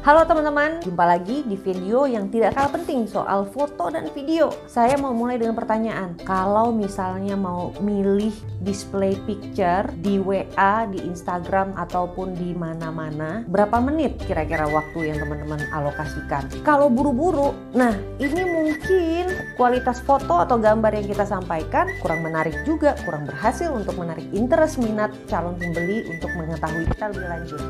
Halo teman-teman, jumpa lagi di video yang tidak kalah penting soal foto dan video. Saya mau mulai dengan pertanyaan, kalau misalnya mau milih display picture di WA, di Instagram, ataupun di mana-mana, berapa menit kira-kira waktu yang teman-teman alokasikan? Kalau buru-buru, nah ini mungkin kualitas foto atau gambar yang kita sampaikan kurang menarik juga, kurang berhasil untuk menarik interest minat calon pembeli untuk mengetahui kita lebih lanjut.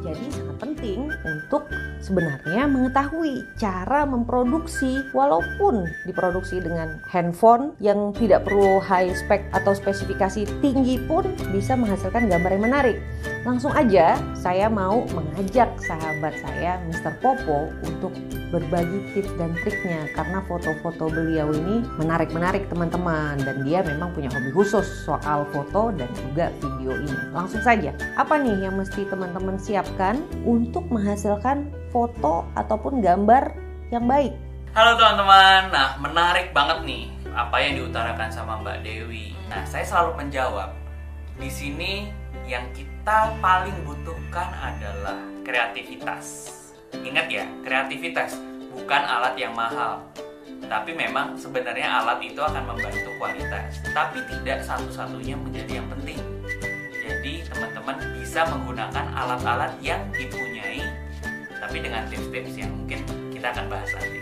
Jadi sangat penting untuk sebenarnya mengetahui cara memproduksi, walaupun diproduksi dengan handphone yang tidak perlu high spec atau spesifikasi tinggi pun bisa menghasilkan gambar yang menarik. Langsung aja saya mau mengajak sahabat saya Mr. Popo untuk berbagi tips dan triknya, karena foto-foto beliau ini menarik-menarik teman-teman, dan dia memang punya hobi khusus soal foto dan juga video ini. Langsung saja, apa nih yang mesti teman-teman siapkan untuk menghasilkan foto ataupun gambar yang baik? Halo teman-teman, nah menarik banget nih apa yang diutarakan sama Mbak Dewi. Nah, saya selalu menjawab, di sini yang kita paling butuhkan adalah kreativitas. Ingat ya, kreativitas bukan alat yang mahal. Tapi memang sebenarnya alat itu akan membantu kualitas, tapi tidak satu-satunya menjadi yang penting. Jadi teman-teman bisa menggunakan alat-alat yang dipunyai, tapi dengan tips-tips yang mungkin kita akan bahas nanti.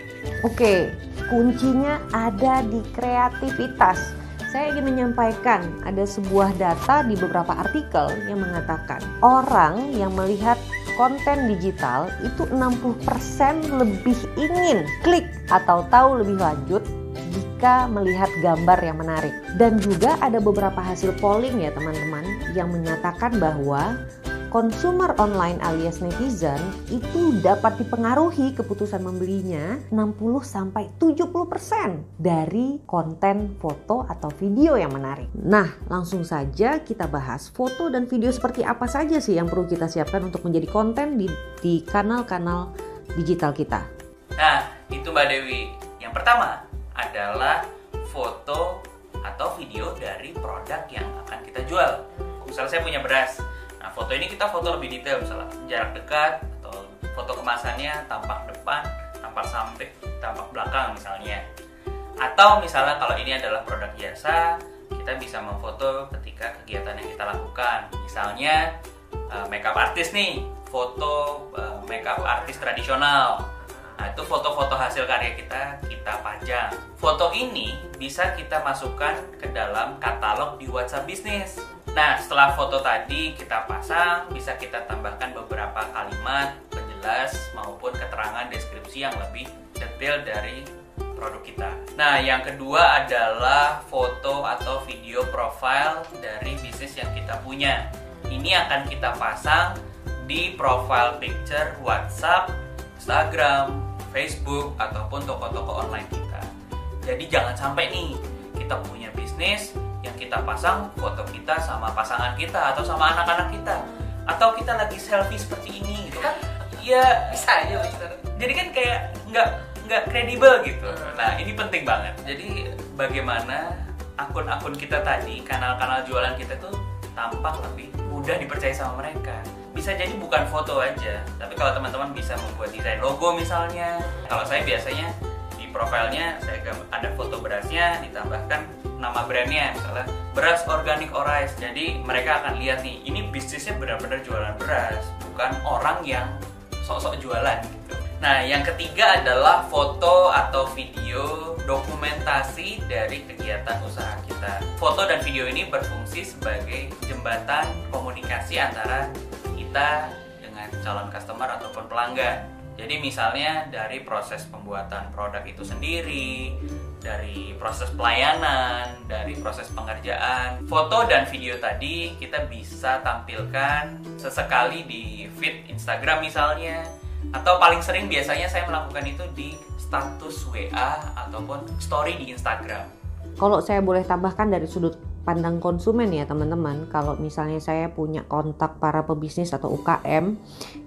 Oke, kuncinya ada di kreativitas. Saya ingin menyampaikan ada sebuah data di beberapa artikel yang mengatakan orang yang melihat konten digital itu 60% lebih ingin klik atau tahu lebih lanjut jika melihat gambar yang menarik. Dan juga ada beberapa hasil polling ya teman-teman yang menyatakan bahwa konsumer online alias netizen itu dapat dipengaruhi keputusan membelinya 60-70% dari konten foto atau video yang menarik. Nah, langsung saja kita bahas foto dan video seperti apa saja sih yang perlu kita siapkan untuk menjadi konten di kanal-kanal digital kita. Nah, itu Mbak Dewi. Yang pertama adalah foto atau video dari produk yang akan kita jual. Misalnya saya punya beras. Nah, foto ini kita foto lebih detail, misalnya jarak dekat atau foto kemasannya, tampak depan, tampak samping, tampak belakang misalnya. Atau misalnya kalau ini adalah produk jasa, kita bisa memfoto ketika kegiatan yang kita lakukan. Misalnya makeup artist nih, foto makeup artist tradisional. Nah, itu foto-foto hasil karya kita pajang. Foto ini bisa kita masukkan ke dalam katalog di WhatsApp Bisnis. Nah, setelah foto tadi kita pasang, bisa kita tambahkan beberapa kalimat penjelas maupun keterangan deskripsi yang lebih detail dari produk kita. Nah, yang kedua adalah foto atau video profile dari bisnis yang kita punya. Ini akan kita pasang di profile picture WhatsApp, Instagram, Facebook, ataupun toko-toko online kita. Jadi jangan sampai nih kita punya bisnis yang kita pasang foto kita sama pasangan kita atau sama anak-anak kita, atau kita lagi selfie seperti ini gitu kan, ya bisa aja Mister. Jadi kan kayak nggak kredibel gitu. Nah, ini penting banget. Jadi bagaimana akun-akun kita tadi, kanal-kanal jualan kita tuh tampak lebih mudah dipercaya sama mereka. Bisa jadi bukan foto aja, tapi kalau teman-teman bisa membuat desain logo misalnya. Kalau saya biasanya di profilnya saya ada foto berasnya, ditambahkan nama brandnya, misalnya beras organik Orais. Jadi mereka akan lihat nih, ini bisnisnya benar-benar jualan beras, bukan orang yang sok-sok jualan gitu. Nah, yang ketiga adalah foto atau video dokumentasi dari kegiatan usaha kita. Foto dan video ini berfungsi sebagai jembatan komunikasi antara kita dengan calon customer ataupun pelanggan. Jadi misalnya dari proses pembuatan produk itu sendiri, dari proses pelayanan, dari proses pengerjaan. Foto dan video tadi kita bisa tampilkan sesekali di feed Instagram misalnya, atau paling sering biasanya saya melakukan itu di status WA ataupun story di Instagram. Kalau saya boleh tambahkan dari sudut pandang konsumen ya teman-teman, kalau misalnya saya punya kontak para pebisnis atau UKM,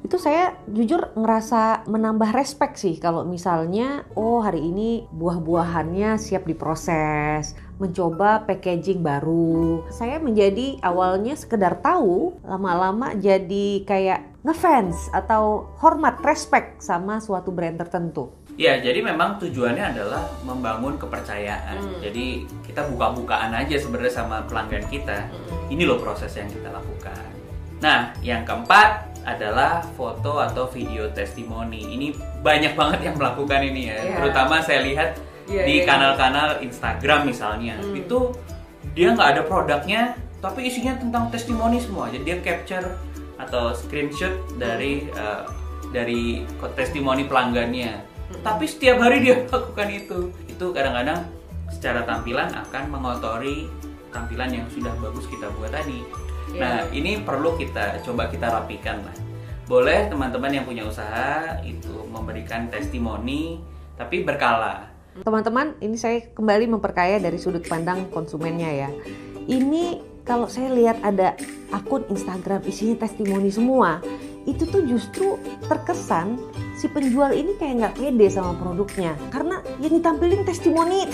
itu saya jujur ngerasa menambah respect sih kalau misalnya hari ini buah-buahannya siap diproses, mencoba packaging baru. Saya menjadi awalnya sekedar tahu, lama-lama jadi kayak ngefans atau hormat, respect sama suatu brand tertentu. Ya, jadi memang tujuannya adalah membangun kepercayaan. Jadi kita buka-bukaan aja sebenarnya sama pelanggan kita. Ini loh proses yang kita lakukan. Nah, yang keempat adalah foto atau video testimoni. Ini banyak banget yang melakukan ini ya. Terutama saya lihat di kanal-kanal Instagram misalnya. Itu dia nggak ada produknya, tapi isinya tentang testimoni semua. Jadi dia capture atau screenshot dari testimoni pelanggannya. Tapi setiap hari dia lakukan itu. Itu kadang-kadang secara tampilan akan mengotori tampilan yang sudah bagus kita buat tadi. Nah, ini perlu kita rapikan lah. Boleh teman-teman yang punya usaha itu memberikan testimoni, tapi berkala. Teman-teman, ini saya kembali memperkaya dari sudut pandang konsumennya ya. Ini kalau saya lihat ada akun Instagram isinya testimoni semua, itu tuh justru terkesan si penjual ini kayak nggak pede sama produknya, karena yang ditampilin testimoni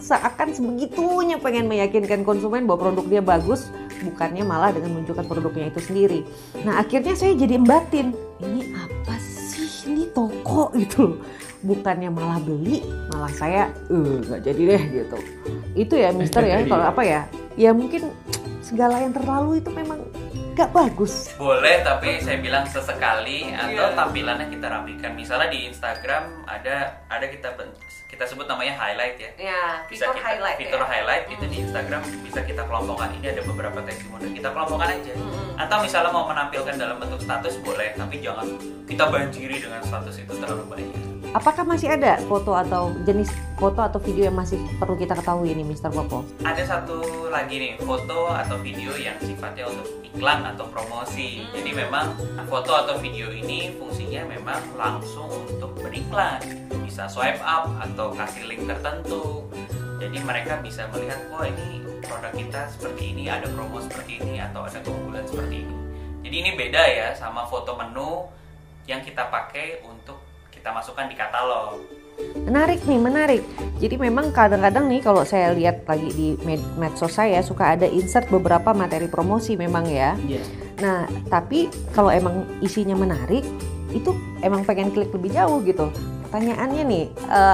seakan sebegitunya pengen meyakinkan konsumen bahwa produk dia bagus, bukannya malah dengan menunjukkan produknya itu sendiri. Nah, akhirnya saya jadi embatin, ini apa sih, ini toko gitu, bukannya malah beli, malah saya nggak jadi deh gitu. Itu ya Mister ya, kalau apa ya, ya mungkin segala yang terlalu itu memang gak bagus. Boleh, tapi saya bilang sesekali atau tampilannya kita rapikan. Misalnya di Instagram ada kita sebut namanya highlight ya. Fitur highlight. Fitur highlight itu di Instagram bisa kita kelompokkan. Ini ada beberapa testimoni, kita kelompokkan aja. Atau misalnya mau menampilkan dalam bentuk status boleh, tapi jangan kita banjiri dengan status itu terlalu banyak. Apakah masih ada foto atau jenis foto atau video yang masih perlu kita ketahui ini, Mr. Popo? Ada satu lagi nih, foto atau video yang sifatnya untuk iklan atau promosi. Jadi memang foto atau video ini fungsinya memang langsung untuk beriklan. Bisa swipe up atau kasih link tertentu. Jadi mereka bisa melihat, oh ini produk kita seperti ini, ada promo seperti ini, atau ada keunggulan seperti ini. Jadi ini beda ya sama foto menu yang kita pakai untuk kita masukkan di katalog. Menarik. Jadi memang kadang-kadang nih kalau saya lihat lagi di medsos saya suka ada insert beberapa materi promosi memang ya. Nah, tapi kalau emang isinya menarik, itu emang pengen klik lebih jauh gitu. Pertanyaannya nih,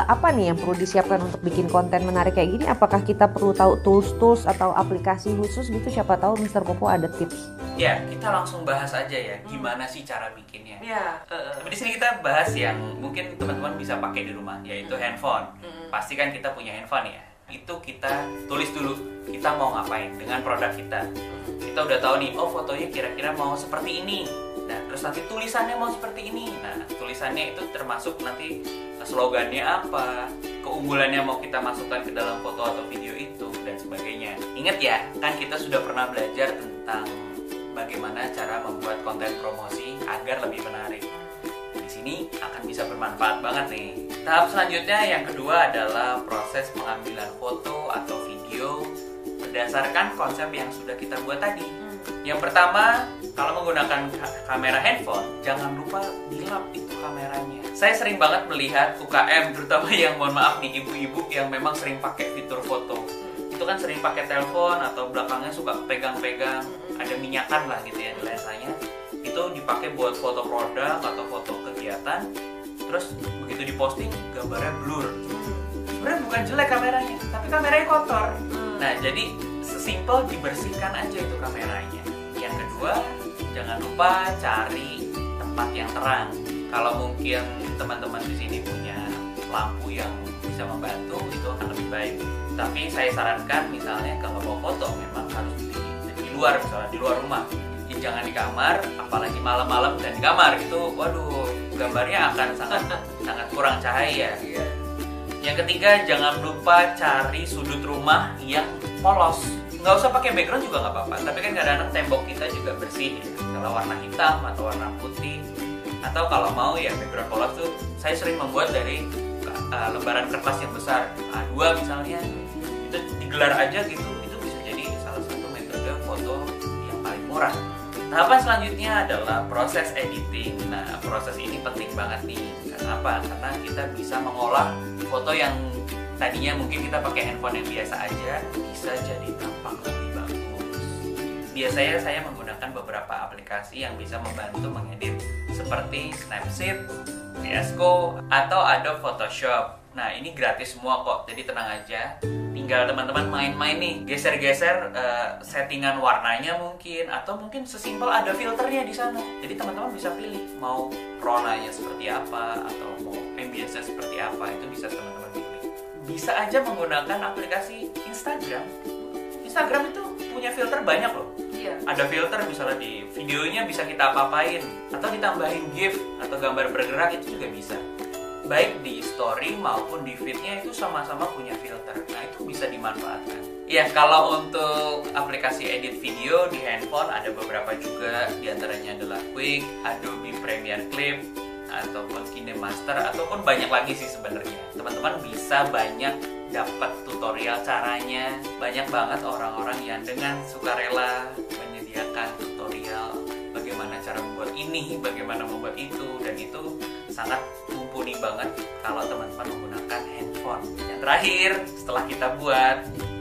apa nih yang perlu disiapkan untuk bikin konten menarik kayak gini? Apakah kita perlu tahu tools atau aplikasi khusus gitu? Siapa tahu Mr. Popo ada tips. Ya, kita langsung bahas aja ya, gimana sih cara bikinnya. Tapi di sini kita bahas yang mungkin teman-teman bisa pakai di rumah, yaitu handphone. Pasti kan kita punya handphone ya. Itu kita tulis dulu, kita mau ngapain dengan produk kita. Kita udah tahu nih, oh fotonya kira-kira mau seperti ini. Nah, terus nanti tulisannya mau seperti ini. Nah, tulisannya itu termasuk nanti slogannya apa, keunggulannya mau kita masukkan ke dalam foto atau video itu, dan sebagainya. Ingat ya, kan kita sudah pernah belajar tentang bagaimana cara membuat konten promosi agar lebih menarik. Di sini akan bisa bermanfaat banget nih. Tahap selanjutnya yang kedua adalah proses pengambilan foto atau video berdasarkan konsep yang sudah kita buat tadi. Yang pertama, kalau menggunakan kamera handphone, jangan lupa dilap itu kameranya. Saya sering banget melihat UKM, terutama yang mohon maaf nih ibu-ibu yang memang sering pakai fitur foto. Itu kan sering pakai telepon atau belakangnya suka pegang-pegang, ada minyakan lah gitu ya di lensanya. Itu dipakai buat foto produk atau foto kegiatan. Terus begitu diposting gambarnya blur. Sebenarnya bukan jelek kameranya, tapi kameranya kotor. Nah, jadi sesimpel dibersihkan aja itu kameranya. Yang kedua, jangan lupa cari tempat yang terang. Kalau mungkin teman-teman di sini punya lampu yang bisa membantu, itu akan lebih baik. Tapi saya sarankan misalnya kalau mau foto memang harus di luar, misalnya di luar rumah. Jangan di kamar, apalagi malam-malam dan di kamar itu, waduh, gambarnya akan sangat kurang cahaya. Yang ketiga, jangan lupa cari sudut rumah yang polos. Nggak usah pakai background juga nggak apa-apa, tapi kan kadang-kadang tembok kita juga bersih ya. Kalau warna hitam atau warna putih, atau kalau mau ya background polos tuh saya sering membuat dari lembaran kertas yang besar, A2 misalnya, itu digelar aja gitu, itu bisa jadi salah satu metode foto yang paling murah. Tahapan selanjutnya adalah proses editing. Nah, proses ini penting banget nih. Kenapa? Karena kita bisa mengolah foto yang tadinya mungkin kita pakai handphone yang biasa aja bisa jadi tampak lebih bagus. Biasanya saya menggunakan beberapa aplikasi yang bisa membantu mengedit seperti Snapseed, VS Code, atau Adobe Photoshop. Nah, ini gratis semua kok, jadi tenang aja. Tinggal teman-teman main-main nih, geser-geser settingan warnanya mungkin, atau mungkin sesimpel ada filternya di sana. Jadi teman-teman bisa pilih mau ronanya seperti apa atau mau ambience-nya seperti apa, itu bisa teman-teman pilih. Bisa aja menggunakan aplikasi Instagram. Instagram itu punya filter banyak loh. Iya. Ada filter misalnya di videonya bisa kita apa-apain, atau ditambahin GIF atau gambar bergerak, itu juga bisa. Baik di story maupun di feed-nya itu sama-sama punya filter. Nah, itu bisa dimanfaatkan. Ya, kalau untuk aplikasi edit video di handphone ada beberapa juga. Di antaranya adalah Quick, Adobe Premiere Clip, ataupun KineMaster, ataupun banyak lagi sih sebenarnya. Teman-teman bisa banyak dapat tutorial caranya. Banyak banget orang-orang yang dengan sukarela menyediakan tutorial bagaimana cara membuat ini, bagaimana membuat itu, dan itu sangat mumpuni banget kalau teman-teman menggunakan handphone. Yang terakhir, setelah kita buat,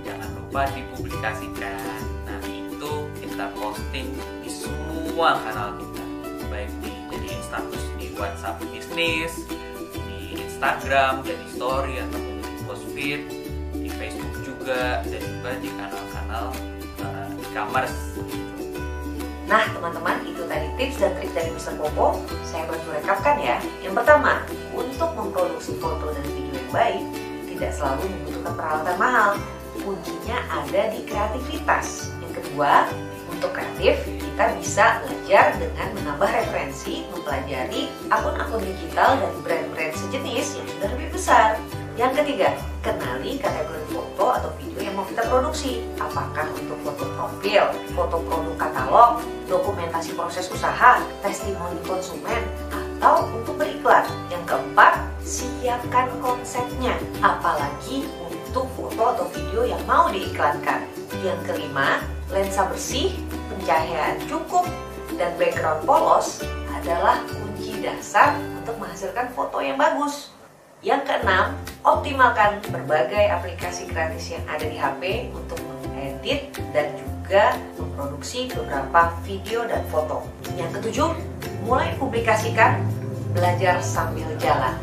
jangan lupa dipublikasikan. Nah, itu kita posting di semua kanal kita, baik dijadiin status di WhatsApp bisnis, di Instagram, jadi story, ataupun di post feed, di Facebook juga, dan juga di kanal-kanal e-commerce. Nah teman-teman, itu tadi tips dan trik dari Mr. Popo. Saya bantu rekapkan ya. Yang pertama, untuk memproduksi foto dan video yang baik tidak selalu membutuhkan peralatan mahal. Kuncinya ada di kreativitas. Yang kedua, untuk kreatif kita bisa belajar dengan menambah referensi, mempelajari akun-akun digital dari brand-brand sejenis yang sudah lebih besar. Yang ketiga, kenali kategori foto atau video yang mau kita produksi. Apakah untuk foto profil, foto produk katalog, dokumentasi proses usaha, testimoni konsumen, atau untuk beriklan. Yang keempat, siapkan konsepnya. Apalagi untuk foto atau video yang mau diiklankan. Yang kelima, lensa bersih, pencahayaan cukup, dan background polos adalah kunci dasar untuk menghasilkan foto yang bagus. Yang keenam, optimalkan berbagai aplikasi gratis yang ada di HP untuk mengedit dan juga memproduksi beberapa video dan foto. Yang ketujuh, mulai publikasikan, belajar sambil jalan.